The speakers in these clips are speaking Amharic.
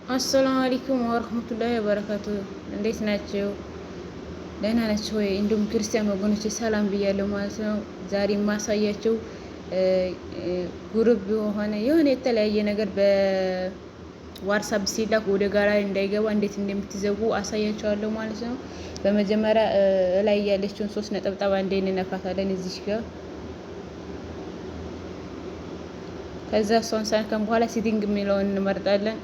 አሰላሙ አለይኩም ወረህመቱላሂ ወበረካቱ። እንዴት ናቸው? ደህና ናቸው ወይ? እንዲሁም ክርስቲያን ወገኖች ሰላም ብያለሁ ማለት ነው። ዛሬ የማሳያቸው ጉርብ የሆነ የተለያየ ነገር በዋትሳፕ ሲላክ ወደ ጋላሪ እንዳይገባ እንዴት እንደምትዘጉ አሳያቸዋለሁ ማለት ነው። በመጀመሪያ ላይ ያለችውን 3 ነጠብጣብ አንዴ እንነካታለን እዚች ጋር። ከዛ እሷን ሳንከን በኋላ ሴቲንግ የሚለውን እንመርጣለን።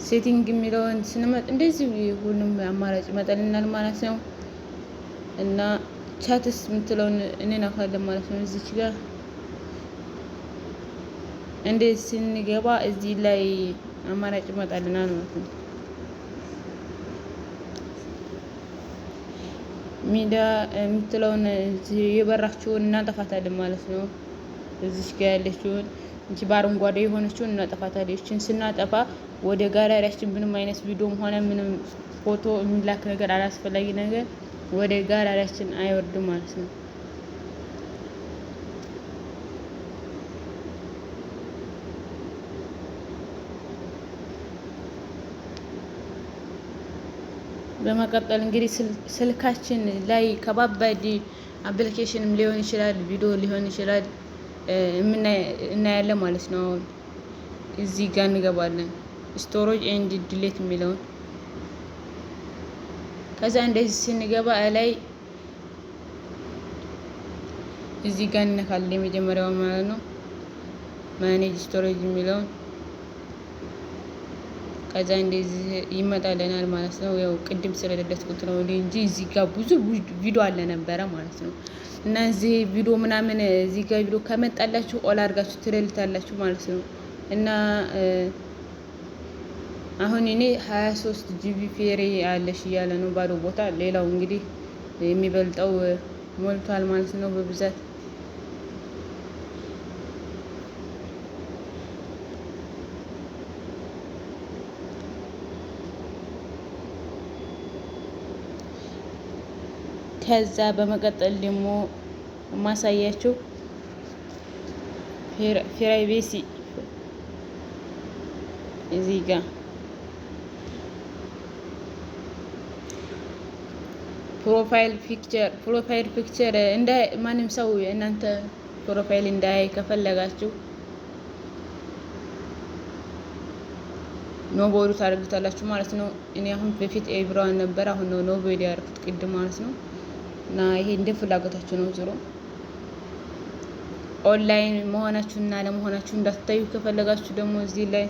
ሴቲንግ የሚለውን ስንመጥ እንደዚህ ሁሉም አማራጭ ይመጣልናል ማለት ነው። እና ቻትስ የምትለውን እንነካለን ማለት ነው። እዚች ጋር እንደዚህ ስንገባ እዚህ ላይ አማራጭ ይመጣልናል ማለት ነው። ሚዲያ የምትለውን የበራችውን እናጠፋታለን ማለት ነው። እዚች ጋር ያለችውን እንጂ በአረንጓዴ የሆነችውን እናጠፋታለን። እችን ስናጠፋ ወደ ጋላሪያችን ምንም አይነት ቪዲዮም ሆነ ምንም ፎቶ የሚላክ ነገር አላስፈላጊ ነገር ወደ ጋላሪያችን አይወርድም ማለት ነው። በመቀጠል እንግዲህ ስልካችን ላይ ከባባድ አፕሊኬሽንም ሊሆን ይችላል፣ ቪዲዮ ሊሆን ይችላል እናያለን ማለት ነው። አሁን እዚህ ጋር እንገባለን ስቶሬጅ ኤንድ ዲሌት የሚለውን ከዛ እንደዚህ ስንገባ ላይ እዚህ ጋር እንነካለን የመጀመሪያውን ማለት ነው። ማኔጅ ስቶሬጅ የሚለውን ከዛ እንደዚህ ይመጣልናል ማለት ነው። ያው ቅድም ስለደለትኩት ነው እንጂ እዚህ ጋር ብዙ ቪዲዮ አለ ነበረ ማለት ነው። እና እዚህ ቪዲዮ ምናምን እዚህ ጋር ቪዲዮ ከመጣላችሁ ኦል አድርጋችሁ ትደልታላችሁ ማለት ነው። እና አሁን እኔ 23 ጂቢ ፌሬ አለሽ እያለ ነው ባዶ ቦታ። ሌላው እንግዲህ የሚበልጠው ሞልቷል ማለት ነው በብዛት። ከዛ በመቀጠል ደግሞ የማሳያችሁ ፕራይቬሲ እዚህ ጋር ፕሮፋይል ፒክቸር እንደ ማንም ሰው እናንተ ፕሮፋይል እንዳያይ ከፈለጋችሁ ኖቦዲ ታደርጉታላችሁ ማለት ነው። እኔ አሁን በፊት ኤብራን ነበር፣ አሁን ነው ኖቦዲ ያደርኩት ቅድም ማለት ነው። እና ይሄ እንደ ፍላጎታችሁ ነው። ዞሮ ኦንላይን መሆናችሁና ለመሆናችሁ እንዳትታዩ ከፈለጋችሁ ደግሞ እዚህ ላይ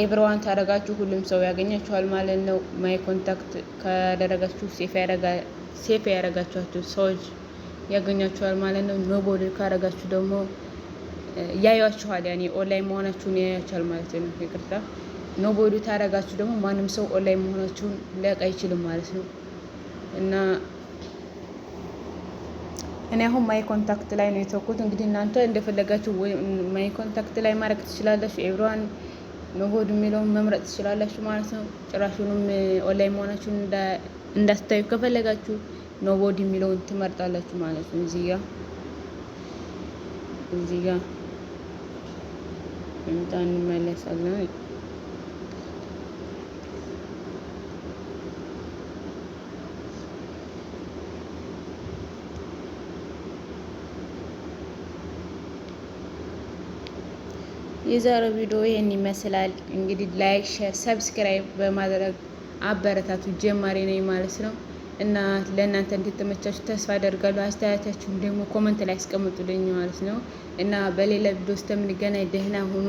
ኤብራን ታደርጋችሁ ሁሉም ሰው ያገኛችኋል ማለት ነው። ማይ ኮንታክት ካደረጋችሁ ሴፍ ያደረጋችኋችሁ ሰዎች ያገኛችኋል ማለት ነው። ኖቦዲ ካደረጋችሁ ደግሞ ያያችኋል፣ ያኔ ኦንላይን መሆናችሁን ያያችኋል ማለት ነው። ይቅርታ ኖቦዲ ታደርጋችሁ ደግሞ ማንም ሰው ኦንላይን መሆናችሁን ሊያውቅ አይችልም ማለት ነው። እና እኔ አሁን ማይ ኮንታክት ላይ ነው የተውኩት። እንግዲህ እናንተ እንደፈለጋችሁ ማይ ኮንታክት ላይ ማድረግ ትችላላችሁ። ኤብራን ኖቦዲ የሚለውን መምረጥ ትችላላችሁ ማለት ነው። ጭራሹንም ኦንላይን መሆናችሁን እንዳስታዩ ከፈለጋችሁ ኖቦዲ የሚለውን ትመርጣላችሁ ማለት ነው። እዚህ ጋር እንመለሳለን። የዛሬው ቪዲዮ ይሄን ይመስላል። እንግዲህ ላይክ፣ ሼር፣ ሰብስክራይብ በማድረግ አበረታቱ። ጀማሪ ነኝ ማለት ነው እና ለእናንተ እንድትመቻችሁ ተስፋ አደርጋለሁ። አስተያየታችሁን ደግሞ ኮመንት ላይ አስቀምጡልኝ ማለት ነው እና በሌላ ቪዲዮ እስከምንገናኝ ደህና ሁኑ።